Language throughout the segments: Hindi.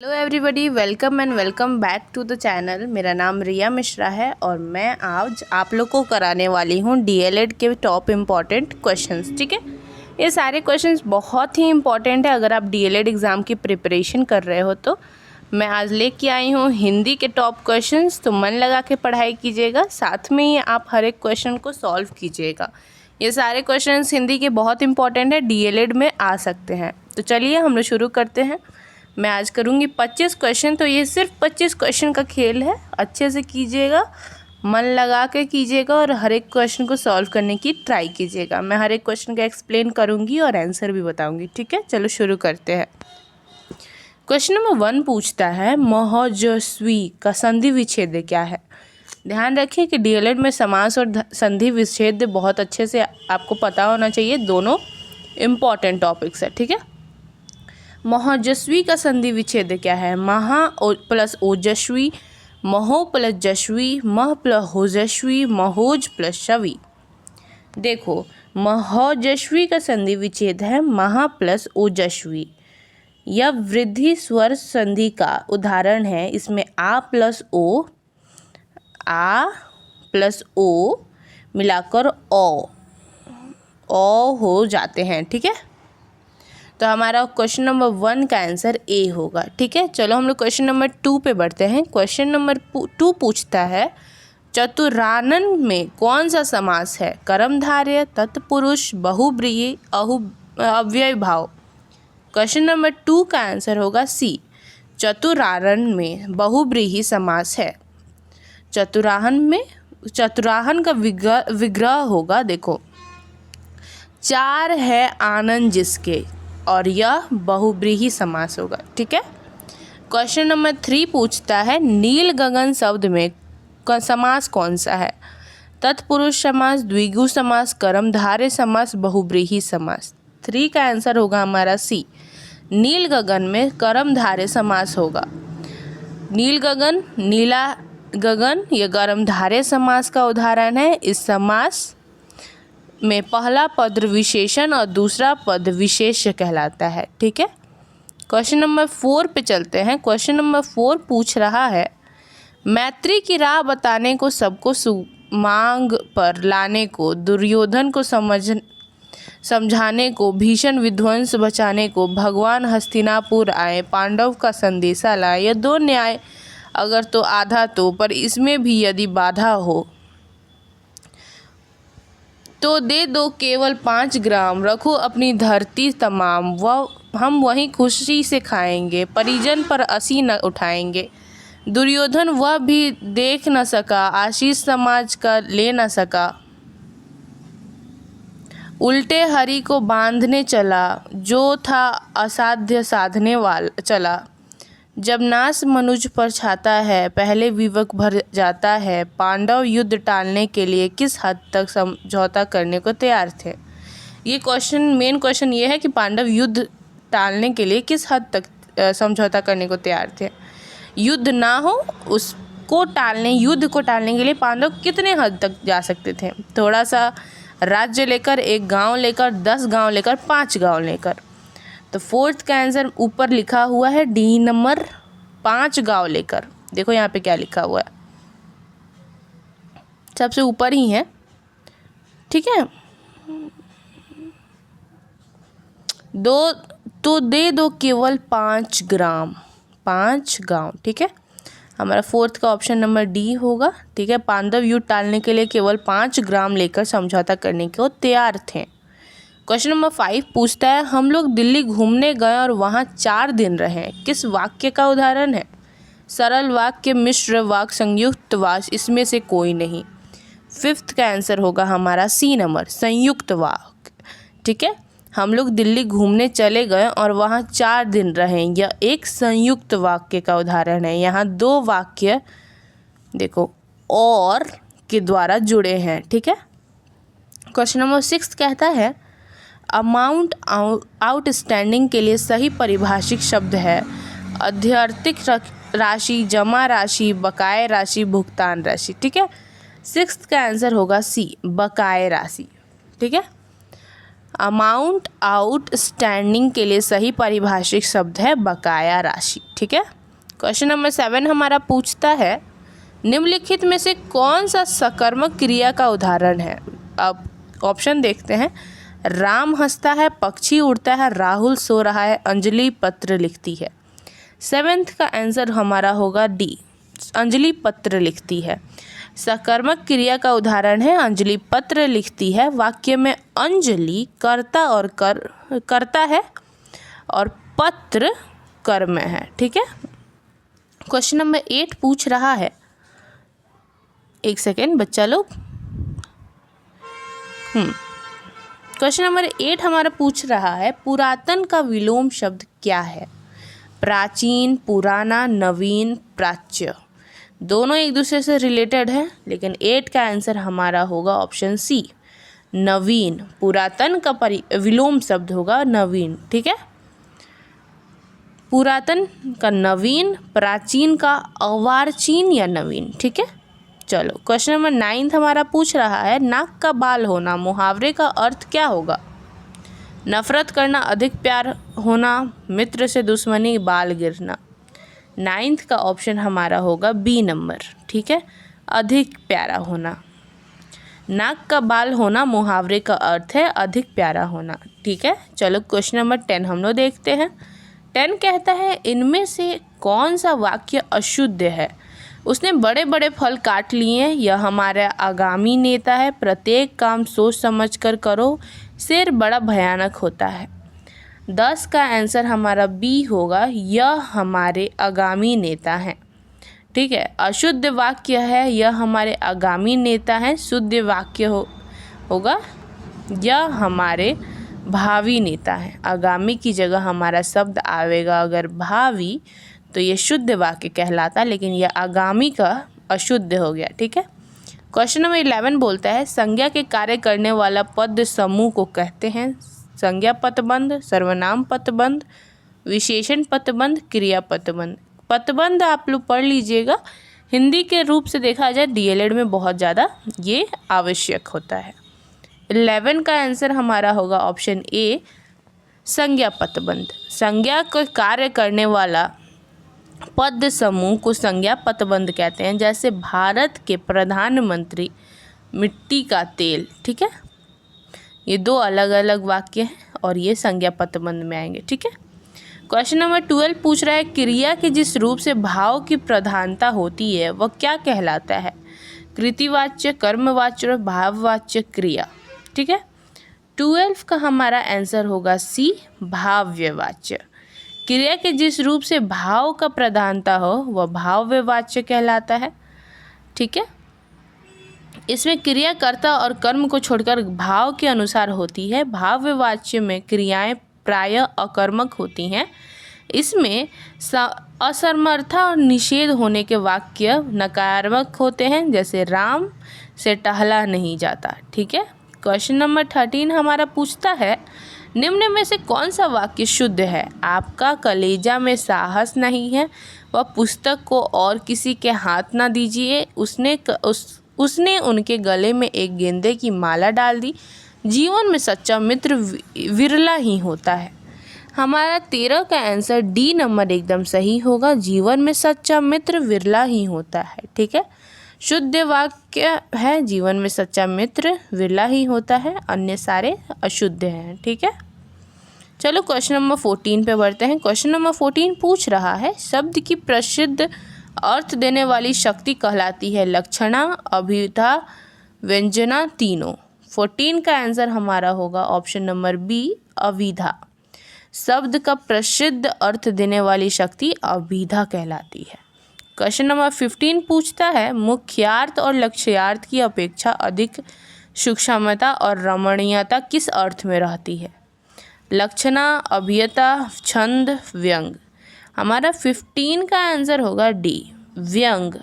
Hello everybody, welcome and welcome back to the channel. मेरा नाम रिया मिश्रा है और मैं आज आप लोग को कराने वाली हूँ डीएलएड के टॉप इम्पॉर्टेंट क्वेश्चंस। ठीक है, ये सारे क्वेश्चंस बहुत ही इम्पॉर्टेंट है अगर आप डीएलएड एग्ज़ाम की प्रिपरेशन कर रहे हो तो। मैं आज लेके आई हूँ हिंदी के टॉप क्वेश्चंस, तो मन लगा के पढ़ाई कीजिएगा, साथ में ही आप हर एक क्वेश्चन को सॉल्व कीजिएगा। ये सारे क्वेश्चंस हिंदी के बहुत इंपॉर्टेंट है, डीएलएड में आ सकते हैं। तो चलिए हम लोग शुरू करते हैं। मैं आज करूँगी 25 क्वेश्चन, तो ये सिर्फ 25 क्वेश्चन का खेल है। अच्छे से कीजिएगा, मन लगा के कीजिएगा और हर एक क्वेश्चन को सॉल्व करने की ट्राई कीजिएगा। मैं हर एक क्वेश्चन का एक्सप्लेन करूँगी और आंसर भी बताऊँगी। ठीक है, चलो शुरू करते हैं। क्वेश्चन नंबर 1 पूछता है महोजस्वी का संधि विच्छेद क्या है। ध्यान रखिए कि डीएलएड में समास और संधि विच्छेद बहुत अच्छे से आपको पता होना चाहिए, दोनों इम्पॉर्टेंट टॉपिक्स है। ठीक है, महोजस्वी का संधि विच्छेद क्या है। महा प्लस ओजस्वी, महो प्लस जस्वी, मह प्लस होजस्वी, महोज प्लस शवी। देखो, महोजस्वी का संधि विच्छेद है महा प्लस ओजस्वी। यह वृद्धि स्वर संधि का उदाहरण है। इसमें आ प्लस ओ मिलाकर ओ हो जाते हैं। ठीक है, तो हमारा क्वेश्चन नंबर 1 का आंसर ए होगा। ठीक है, चलो हम लोग क्वेश्चन नंबर 2 पे बढ़ते हैं। क्वेश्चन नंबर 2 पूछता है चतुरानन में कौन सा समास है। कर्मधारय, तत्पुरुष, बहुब्रीहि, अव्यय भाव। क्वेश्चन नंबर 2 का आंसर होगा सी, चतुरानन में बहुब्रीहि समास है। चतुराहन का विग्रह होगा। देखो, 4 है आनंद जिसके, और यह बहुब्रीहि समास होगा। ठीक है, क्वेश्चन नंबर 3 पूछता है नील गगन शब्द में समास कौन सा है। तत्पुरुष समास, द्विगु समास, कर्मधारय समास, बहुब्रीहि समास। 3 का आंसर होगा हमारा सी, नील गगन में कर्मधारय समास होगा। नील गगन, नीला गगन, यह कर्मधारय समास का उदाहरण है। इस समास में पहला पद विशेषण और दूसरा पद विशेष्य कहलाता है। ठीक है, क्वेश्चन नंबर 4 पे चलते हैं। क्वेश्चन नंबर 4 पूछ रहा है मैत्री की राह बताने को, सबको सुमांग पर लाने को, दुर्योधन को समझाने को, भीषण विध्वंस बचाने को, भगवान हस्तिनापुर आए, पांडव का संदेशा लाए। यह 2 न्याय अगर तो आधा तो, पर इसमें भी यदि बाधा हो तो दे दो केवल 5 ग्राम, रखो अपनी धरती तमाम, वह हम वहीं खुशी से खाएंगे, परिजन पर असी न उठाएंगे। दुर्योधन वह भी देख न सका, आशीष समाज का ले न सका, उल्टे हरि को बांधने चला, जो था असाध्य साधने वाला चला। जब नाश मनुज पर छाता है, पहले विवेक भर जाता है। पांडव युद्ध टालने के लिए किस हद तक समझौता करने को तैयार थे। ये क्वेश्चन, मेन क्वेश्चन ये है कि पांडव युद्ध टालने के लिए किस हद तक समझौता करने को तैयार थे। युद्ध ना हो उसको टालने, युद्ध को टालने के लिए पांडव कितने हद तक जा सकते थे। थोड़ा सा राज्य लेकर, एक गाँव लेकर, 10 गाँव लेकर, 5 गाँव लेकर। तो 4th का आंसर ऊपर लिखा हुआ है डी नंबर, 5 गांव लेकर। देखो यहाँ पे क्या लिखा हुआ है, सबसे ऊपर ही है। ठीक है, दे दो केवल 5 ग्राम, 5 गांव। ठीक है, हमारा 4th का ऑप्शन नंबर डी होगा। ठीक है, पांडव युद्ध टालने के लिए केवल 5 ग्राम लेकर समझौता करने को तैयार थे। क्वेश्चन नंबर 5 पूछता है हम लोग दिल्ली घूमने गए और वहाँ 4 दिन रहे, किस वाक्य का उदाहरण है। सरल वाक्य, मिश्र वाक्य, संयुक्त वाक्य, इसमें से कोई नहीं। 5th का आंसर होगा हमारा सी नंबर, संयुक्त वाक्य। ठीक है, हम लोग दिल्ली घूमने चले गए और वहाँ 4 दिन रहे, यह एक संयुक्त वाक्य का उदाहरण है। यहाँ 2 वाक्य देखो और के द्वारा जुड़े हैं। ठीक है, क्वेश्चन नंबर 6 कहता है अमाउंट आउटस्टैंडिंग के लिए सही परिभाषित शब्द है अध्यर्थिक राशि, जमा राशि, बकाया राशि, भुगतान राशि। ठीक है, 6th का आंसर होगा सी, बकाया राशि। ठीक है, अमाउंट आउटस्टैंडिंग के लिए सही पारिभाषिक शब्द है बकाया राशि। ठीक है। क्वेश्चन नंबर 7 हमारा पूछता है निम्नलिखित में से कौन सा सकर्मक क्रिया का उदाहरण है। अब ऑप्शन देखते हैं। राम हंसता है, पक्षी उड़ता है, राहुल सो रहा है, अंजलि पत्र लिखती है। 7th का आंसर हमारा होगा डी, अंजलि पत्र लिखती है। सकर्मक क्रिया का उदाहरण है अंजलि पत्र लिखती है। वाक्य में अंजलि कर्ता और करता है और पत्र कर्म है। ठीक है। क्वेश्चन नंबर 8 पूछ रहा है, एक सेकेंड बच्चा लोग। क्वेश्चन नंबर 8 हमारा पूछ रहा है पुरातन का विलोम शब्द क्या है। प्राचीन, पुराना, नवीन, प्राच्य। दोनों एक दूसरे से रिलेटेड है, लेकिन 8 का आंसर हमारा होगा ऑप्शन सी, नवीन। पुरातन का विलोम शब्द होगा नवीन। ठीक है। पुरातन का नवीन, प्राचीन का अर्वाचीन या नवीन। ठीक है। चलो क्वेश्चन नंबर 9 हमारा पूछ रहा है नाक का बाल होना मुहावरे का अर्थ क्या होगा। नफरत करना, अधिक प्यार होना, मित्र से दुश्मनी, बाल गिरना। 9th का ऑप्शन हमारा होगा बी नंबर। ठीक है। अधिक प्यारा होना। नाक का बाल होना मुहावरे का अर्थ है अधिक प्यारा होना। ठीक है। चलो क्वेश्चन नंबर 10 हम लोग देखते हैं। 10 कहता है इनमें से कौन सा वाक्य अशुद्ध है। उसने बड़े बड़े फल काट लिए, यह हमारा आगामी नेता है, प्रत्येक काम सोच समझकर करो, शेर बड़ा भयानक होता है। 10 का आंसर हमारा बी होगा, यह हमारे आगामी नेता हैं। ठीक है। अशुद्ध वाक्य है यह हमारे आगामी नेता हैं। शुद्ध वाक्य होगा यह हमारे भावी नेता हैं। आगामी की जगह हमारा शब्द आवेगा अगर भावी, तो ये शुद्ध वाक्य कहलाता, लेकिन यह आगामी का अशुद्ध हो गया। ठीक है। क्वेश्चन नंबर 11 बोलता है संज्ञा के कार्य करने वाला पद समूह को कहते हैं संज्ञा पदबंध, सर्वनाम पदबंध, विशेषण पदबंध, क्रिया पदबंध। पदबंध आप लोग पढ़ लीजिएगा, हिंदी के रूप से देखा जाए डीएलएड में बहुत ज़्यादा ये आवश्यक होता है। 11 का आंसर हमारा होगा ऑप्शन ए, संज्ञा पदबंध। संज्ञा को कार्य करने वाला पद समूह को संज्ञा पदबंध कहते हैं। जैसे भारत के प्रधानमंत्री, मिट्टी का तेल। ठीक है। ये दो अलग अलग वाक्य हैं और ये संज्ञा पदबंध में आएंगे। ठीक है। क्वेश्चन नंबर 12 पूछ रहा है क्रिया के जिस रूप से भाव की प्रधानता होती है वह क्या कहलाता है। कृतिवाच्य, कर्मवाच्य, भाववाच्य, क्रिया। ठीक है। 12 का हमारा आंसर होगा सी, भाव्यवाच्य। क्रिया के जिस रूप से भाव का प्रधानता हो वह भाव्यवाच्य कहलाता है। ठीक है। इसमें क्रिया कर्ता और कर्म को छोड़कर भाव के अनुसार होती है। भाव्यवाच्य में क्रियाएं प्रायः अकर्मक होती हैं। इसमें असमर्था और निषेध होने के वाक्य नकारात्मक होते हैं, जैसे राम से टहला नहीं जाता। ठीक है। क्वेश्चन नंबर 13 हमारा पूछता है निम्न में से कौन सा वाक्य शुद्ध है। आपका कलेजा में साहस नहीं है, वह पुस्तक को और किसी के हाथ ना दीजिए, उसने उनके गले में एक गेंदे की माला डाल दी, जीवन में सच्चा मित्र विरला ही होता है। हमारा 13 का आंसर डी नंबर एकदम सही होगा, जीवन में सच्चा मित्र विरला ही होता है। ठीक है। शुद्ध वाक्य है जीवन में सच्चा मित्र विरला ही होता है, अन्य सारे अशुद्ध हैं। ठीक है। चलो क्वेश्चन नंबर 14 पे बढ़ते हैं। क्वेश्चन नंबर 14 पूछ रहा है शब्द की प्रसिद्ध अर्थ देने वाली शक्ति कहलाती है लक्षणा, अभिधा, व्यंजना, तीनों। 14 का आंसर हमारा होगा ऑप्शन नंबर बी, अभिधा। शब्द का प्रसिद्ध अर्थ देने वाली शक्ति अभिधा कहलाती है। क्वेश्चन नंबर 15 पूछता है मुख्यार्थ और लक्ष्यार्थ की अपेक्षा अधिक सूक्ष्मता और रमणीयता किस अर्थ में रहती है। लक्षणा, अभियता, छंद, व्यंग। हमारा 15 का आंसर होगा डी, व्यंग।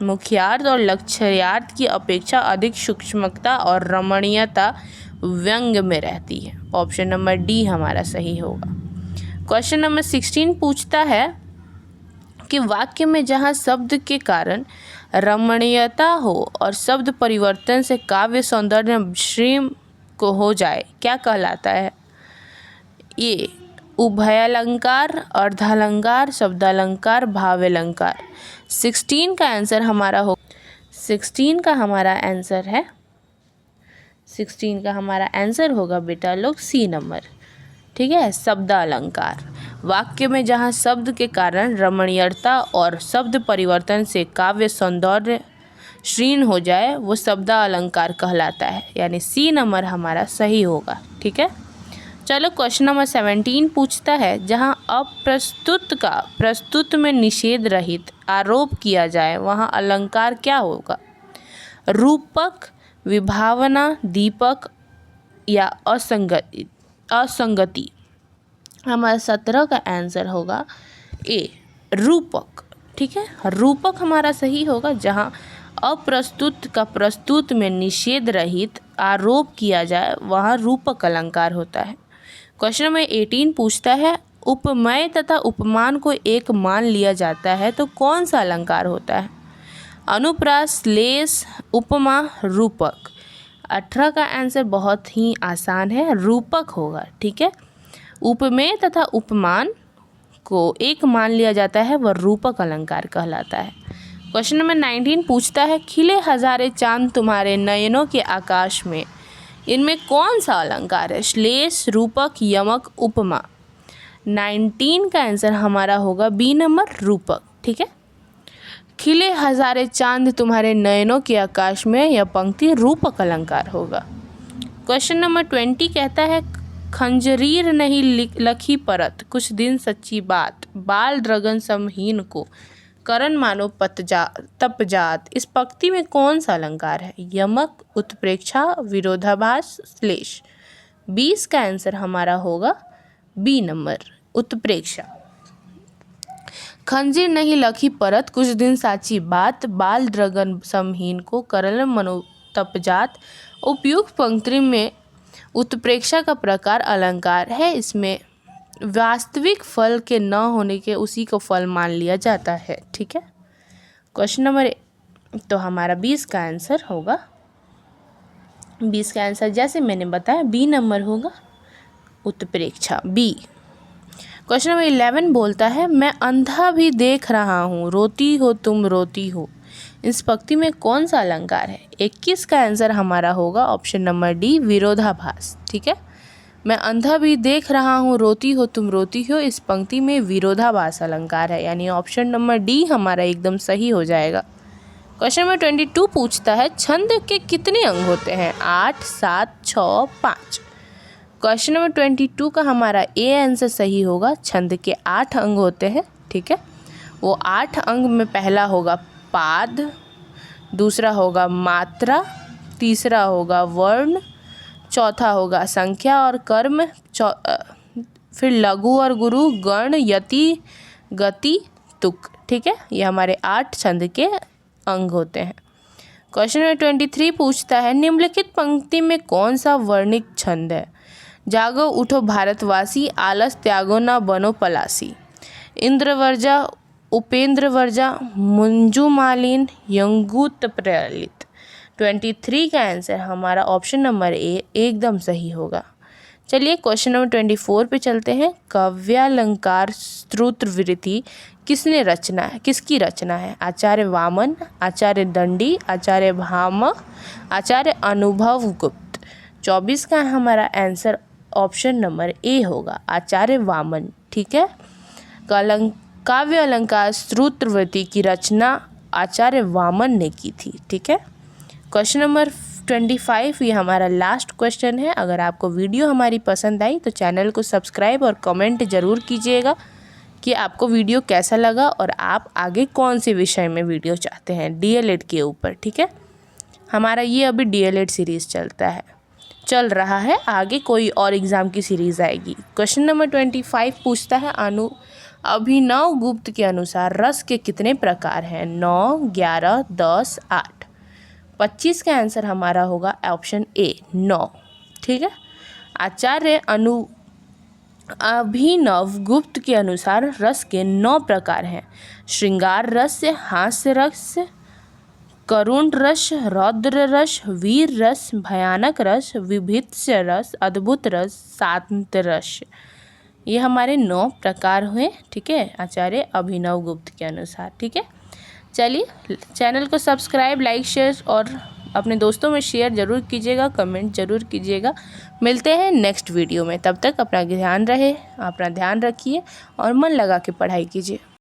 मुख्यार्थ और लक्ष्यार्थ की अपेक्षा अधिक सूक्ष्मता और रमणीयता व्यंग में रहती है। ऑप्शन नंबर डी हमारा सही होगा। क्वेश्चन नंबर 16 पूछता है कि वाक्य में जहाँ शब्द के कारण रमणीयता हो और शब्द परिवर्तन से काव्य सौंदर्य श्रीम को हो जाए क्या कहलाता है? ये उभयालंकार, अर्धालंकार, शब्दालंकार, भावालंकार। 16 का आंसर हमारा हो 16 का हमारा आंसर है 16 का हमारा आंसर होगा बेटा लोग सी नंबर। ठीक है, शब्दालंकार। वाक्य में जहाँ शब्द के कारण रमणीयता और शब्द परिवर्तन से काव्य सौंदर्य क्षीण हो जाए वो शब्दालंकार कहलाता है, यानी सी नंबर हमारा सही होगा। ठीक है, चलो क्वेश्चन नंबर 17 पूछता है, जहाँ अप्रस्तुत का प्रस्तुत में निषेध रहित आरोप किया जाए वहाँ अलंकार क्या होगा? रूपक, विभावना, दीपक या असंगति। हमारा 17 का आंसर होगा ए, रूपक। ठीक है, रूपक हमारा सही होगा, जहाँ अप्रस्तुत का प्रस्तुत में निषेध रहित आरोप किया जाए वहाँ रूपक अलंकार होता है। क्वेश्चन नंबर 18 पूछता है, उपमेय तथा उपमान को एक मान लिया जाता है तो कौन सा अलंकार होता है? अनुप्रास, श्लेष, उपमा, रूपक। 18 का आंसर बहुत ही आसान है, रूपक होगा। ठीक है, उपमेय तथा उपमान को एक मान लिया जाता है वह रूपक अलंकार कहलाता है। क्वेश्चन नंबर 19 पूछता है, खिले हजारे चांद तुम्हारे नयनों के आकाश में, इनमें कौन सा अलंकार है? श्लेष, रूपक, यमक, उपमा। 19 का आंसर हमारा होगा बी नंबर, रूपक। ठीक है, खिले हजारे चांद तुम्हारे नयनों के आकाश में, यह पंक्ति रूपक अलंकार होगा। क्वेश्चन नंबर 20 कहता है, खंजरीर नहीं लखी परत, कुछ दिन सच्ची बात, बाल ड्रगन समहीन को, करण मानो तपजात। इस पंक्ति में कौन सा अलंकार है? यमक, उत्प्रेक्षा, विरोधाभास, श्लेष। 20 का आंसर हमारा होगा बी नंबर, उत्प्रेक्षा। खंजीर नहीं लखी परत, कुछ दिन साची बात, बाल ड्रगन समहीन को, करण मानो तपजात। उपयुक्त पंक्ति में उत्प्रेक्षा का प्रकार अलंकार है, इसमें वास्तविक फल के न होने के उसी को फल मान लिया जाता है। ठीक है, क्वेश्चन नंबर तो हमारा 20 का आंसर होगा 20 का आंसर जैसे मैंने बताया बी नंबर होगा, उत्प्रेक्षा, बी। क्वेश्चन नंबर 11 बोलता है, मैं अंधा भी देख रहा हूँ, रोती हो तुम रोती हो। इस पंक्ति में कौन सा अलंकार है? 21 का आंसर हमारा होगा ऑप्शन नंबर डी, विरोधाभास। ठीक है, मैं अंधा भी देख रहा हूँ, रोती हो तुम रोती हो। इस पंक्ति में विरोधाभास अलंकार है, यानी ऑप्शन नंबर डी हमारा एकदम सही हो जाएगा। क्वेश्चन नंबर 22 पूछता है, छंद के कितने अंग होते हैं? 8, 7, 6, 5। क्वेश्चन नंबर 22 का हमारा ए आंसर सही होगा, छंद के 8 अंग होते हैं। ठीक है, वो 8 अंग में पहला होगा पाद, दूसरा होगा मात्रा, तीसरा होगा वर्ण, चौथा होगा संख्या और कर्म, फिर लघु और गुरु, गण, यति, गति, तुक। ठीक है, ये हमारे 8 छंद के अंग होते हैं। क्वेश्चन नंबर 23 पूछता है, निम्नलिखित पंक्ति में कौन सा वर्णिक छंद है? जागो उठो भारतवासी, आलस त्यागो न बनो पलासी। इंद्रवर्जा, उपेंद्र वर्जा, मंजुमालिन, यंगूत प्रलित। 23 का आंसर हमारा ऑप्शन नंबर ए एकदम सही होगा। चलिए क्वेश्चन नंबर 24 पे चलते हैं। काव्यालंकार स्तोत्रवृत्ति किसकी रचना है? आचार्य वामन, आचार्य दंडी, आचार्य भामह, आचार्य अनुभवगुप्त। 24 का हमारा आंसर ऑप्शन नंबर ए होगा, आचार्य वामन। ठीक है, काव्य अलंकार स्तोत्रवृत्ति की रचना आचार्य वामन ने की थी। ठीक है, क्वेश्चन नंबर 25 ये हमारा लास्ट क्वेश्चन है। अगर आपको वीडियो हमारी पसंद आई तो चैनल को सब्सक्राइब और कमेंट ज़रूर कीजिएगा कि आपको वीडियो कैसा लगा और आप आगे कौन से विषय में वीडियो चाहते हैं डीएलएड के ऊपर। ठीक है, हमारा ये अभी डीएलएड सीरीज़ चल रहा है, आगे कोई और एग्ज़ाम की सीरीज़ आएगी। क्वेश्चन नंबर 25 पूछता है, अभिनव गुप्त के अनुसार रस के कितने प्रकार हैं? 9, 11, 10, 8। 25 का आंसर हमारा होगा ऑप्शन ए, 9। ठीक है, आचार्य अभिनव गुप्त के अनुसार रस के 9 प्रकार हैं। श्रृंगार रस, हास्य रस, करुण रस, रौद्र रस, वीर रस, भयानक रस, विभत्स्य रस, अद्भुत रस, शांत रस। ये हमारे 9 प्रकार हुए, ठीक है, आचार्य अभिनव गुप्त के अनुसार। ठीक है, चलिए चैनल को सब्सक्राइब, लाइक, शेयर और अपने दोस्तों में शेयर ज़रूर कीजिएगा, कमेंट ज़रूर कीजिएगा। मिलते हैं नेक्स्ट वीडियो में, तब तक अपना ध्यान रखिए और मन लगा के पढ़ाई कीजिए।